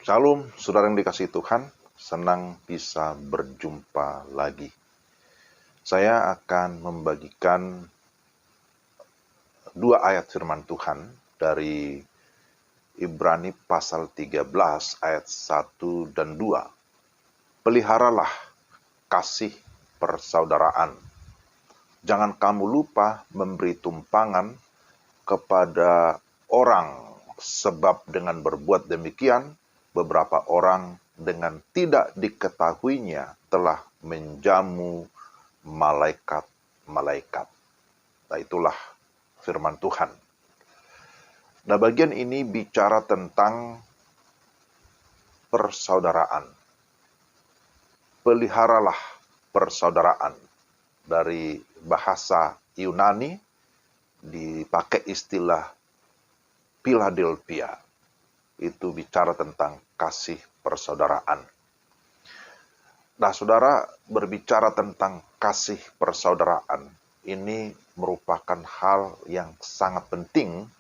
Shalom, saudara yang dikasihi Tuhan, senang bisa berjumpa lagi. Saya akan membagikan dua ayat firman Tuhan dari Ibrani pasal 13 ayat 1 dan 2. Peliharalah kasih persaudaraan. Jangan kamu lupa memberi tumpangan kepada orang, sebab dengan berbuat demikian, beberapa orang dengan tidak diketahuinya telah menjamu malaikat-malaikat. Nah, itulah firman Tuhan. Nah, bagian ini bicara tentang persaudaraan. Peliharalah persaudaraan. Dari bahasa Yunani dipakai istilah Philadelphia. Itu bicara tentang kasih persaudaraan. Nah, saudara, berbicara tentang kasih persaudaraan, ini merupakan hal yang sangat penting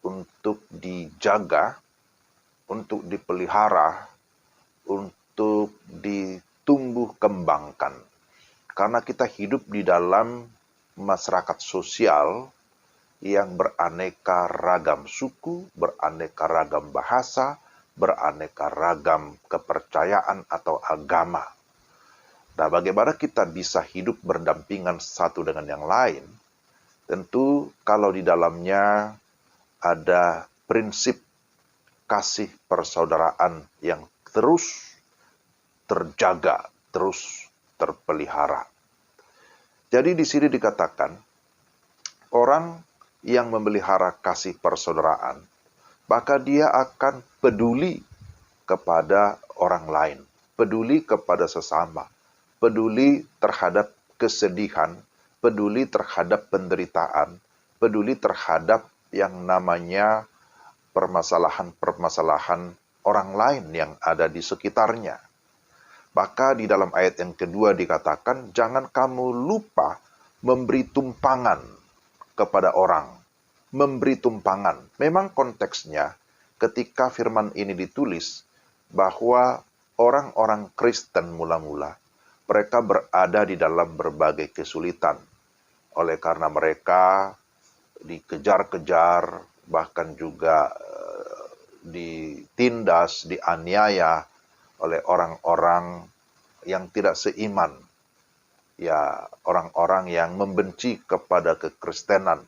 untuk dijaga, untuk dipelihara, untuk ditumbuh kembangkan. Karena kita hidup di dalam masyarakat sosial yang beraneka ragam suku, beraneka ragam bahasa, beraneka ragam kepercayaan atau agama. Nah, bagaimana kita bisa hidup berdampingan satu dengan yang lain? Tentu kalau di dalamnya ada prinsip kasih persaudaraan yang terus terjaga, terus terpelihara. Jadi di sini dikatakan, orang yang memelihara kasih persaudaraan, maka dia akan peduli kepada orang lain, peduli kepada sesama, peduli terhadap kesedihan, peduli terhadap penderitaan, peduli terhadap yang namanya permasalahan-permasalahan orang lain yang ada di sekitarnya. Maka di dalam ayat yang kedua dikatakan, jangan kamu lupa memberi tumpangan kepada orang. Memberi tumpangan. Memang konteksnya ketika firman ini ditulis, bahwa orang-orang Kristen mula-mula, mereka berada di dalam berbagai kesulitan. Oleh karena mereka dikejar-kejar, bahkan juga ditindas, dianiaya oleh orang-orang yang tidak seiman, ya orang-orang yang membenci kepada kekristenan.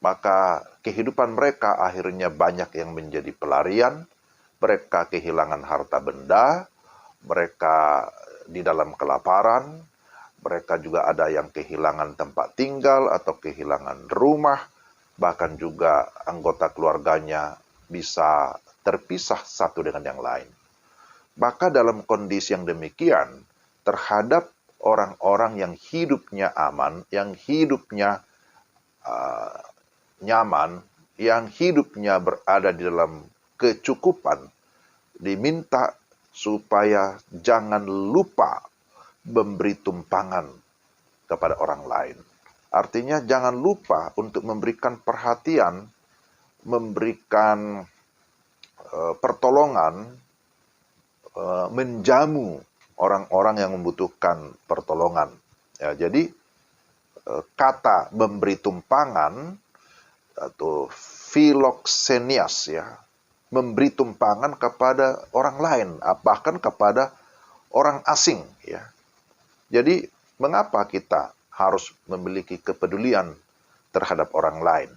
Maka kehidupan mereka akhirnya banyak yang menjadi pelarian, mereka kehilangan harta benda, mereka di dalam kelaparan, mereka juga ada yang kehilangan tempat tinggal atau kehilangan rumah, bahkan juga anggota keluarganya bisa terpisah satu dengan yang lain. Maka dalam kondisi yang demikian, terhadap orang-orang yang hidupnya aman, yang hidupnya nyaman, yang hidupnya berada di dalam kecukupan, diminta supaya jangan lupa memberi tumpangan kepada orang lain. Artinya jangan lupa untuk memberikan perhatian, memberikan pertolongan, menjamu orang-orang yang membutuhkan pertolongan. Ya, jadi kata memberi tumpangan atau philoxenias, ya, memberi tumpangan kepada orang lain, bahkan kepada orang asing, ya. Jadi mengapa kita harus memiliki kepedulian terhadap orang lain?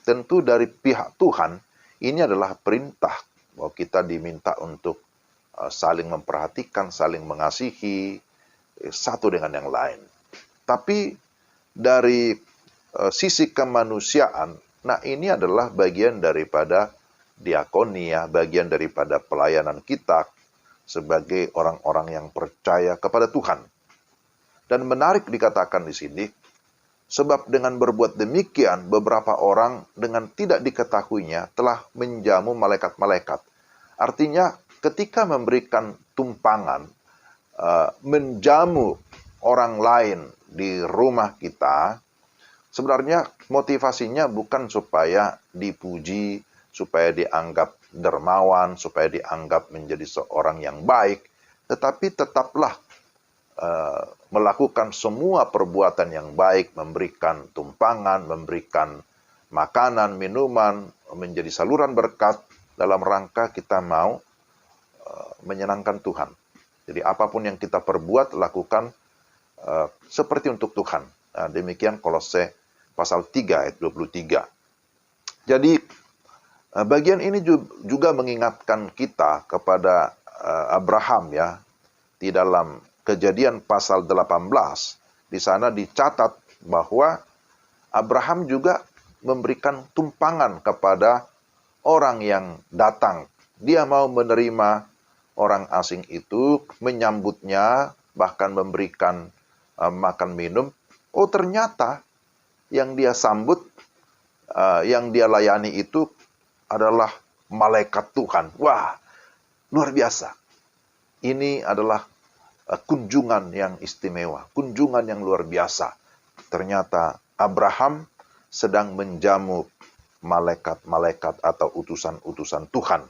Tentu dari pihak Tuhan ini adalah perintah bahwa kita diminta untuk saling memperhatikan, saling mengasihi satu dengan yang lain. Tapi dari sisi kemanusiaan, nah ini adalah bagian daripada diakonia, bagian daripada pelayanan kita sebagai orang-orang yang percaya kepada Tuhan. Dan menarik dikatakan di sini, sebab dengan berbuat demikian, beberapa orang dengan tidak diketahuinya telah menjamu malaikat-malaikat. Artinya, ketika memberikan tumpangan, menjamu orang lain di rumah kita, sebenarnya motivasinya bukan supaya dipuji, supaya dianggap dermawan, supaya dianggap menjadi seorang yang baik, tetapi tetaplah melakukan semua perbuatan yang baik, memberikan tumpangan, memberikan makanan, minuman, menjadi saluran berkat dalam rangka kita mau menyenangkan Tuhan. Jadi apapun yang kita perbuat, lakukan seperti untuk Tuhan. Nah, demikian Kolose pasal 3 ayat 23. Jadi bagian ini juga mengingatkan kita kepada Abraham ya, di dalam Kejadian pasal 18, di sana dicatat bahwa Abraham juga memberikan tumpangan kepada orang yang datang. Dia mau menerima orang asing itu, menyambutnya, bahkan memberikan makan minum. Oh, ternyata yang dia sambut, yang dia layani itu adalah malaikat Tuhan. Wah, luar biasa. Ini adalah kunjungan yang istimewa, kunjungan yang luar biasa. Ternyata Abraham sedang menjamu malaikat-malaikat atau utusan-utusan Tuhan.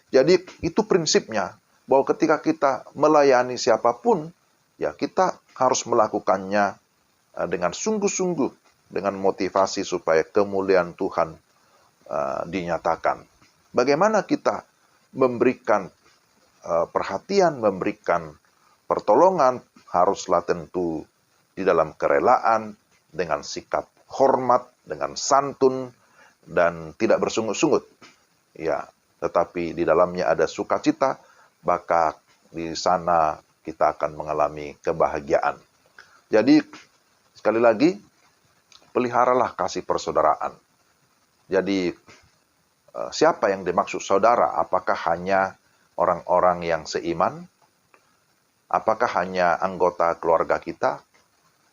Jadi itu prinsipnya, bahwa ketika kita melayani siapapun, ya kita harus melakukannya dengan sungguh-sungguh, dengan motivasi supaya kemuliaan Tuhan dinyatakan. Bagaimana kita memberikan perhatian, memberikan pertolongan, haruslah tentu di dalam kerelaan, dengan sikap hormat, dengan santun, dan tidak bersungut-sungut. Ya, tetapi di dalamnya ada sukacita, maka di sana kita akan mengalami kebahagiaan. Jadi, sekali lagi, peliharalah kasih persaudaraan. Jadi, siapa yang dimaksud saudara? Apakah hanya orang-orang yang seiman? Apakah hanya anggota keluarga kita?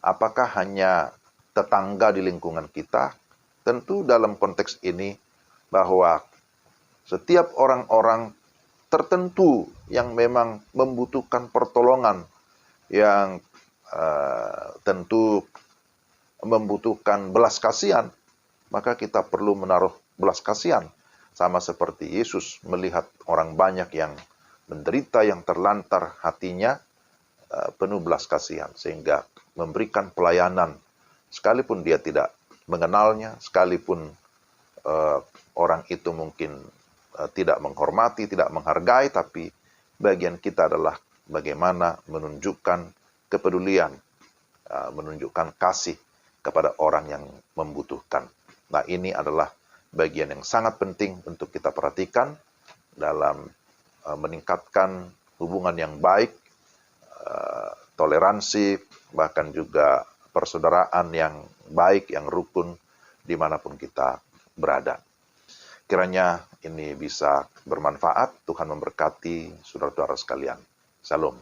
Apakah hanya tetangga di lingkungan kita? Tentu dalam konteks ini bahwa setiap orang-orang tertentu yang memang membutuhkan pertolongan, yang tentu membutuhkan belas kasihan, maka kita perlu menaruh belas kasihan. Sama seperti Yesus melihat orang banyak yang menderita, yang terlantar hatinya, penuh belas kasihan, sehingga memberikan pelayanan, sekalipun dia tidak mengenalnya, sekalipun orang itu mungkin tidak menghormati, tidak menghargai, tapi bagian kita adalah bagaimana menunjukkan kepedulian, menunjukkan kasih kepada orang yang membutuhkan. Nah, ini adalah bagian yang sangat penting untuk kita perhatikan dalam meningkatkan hubungan yang baik, toleransi, bahkan juga persaudaraan yang baik, yang rukun, dimanapun kita berada. Kiranya ini bisa bermanfaat. Tuhan memberkati saudara-saudara sekalian. Salam.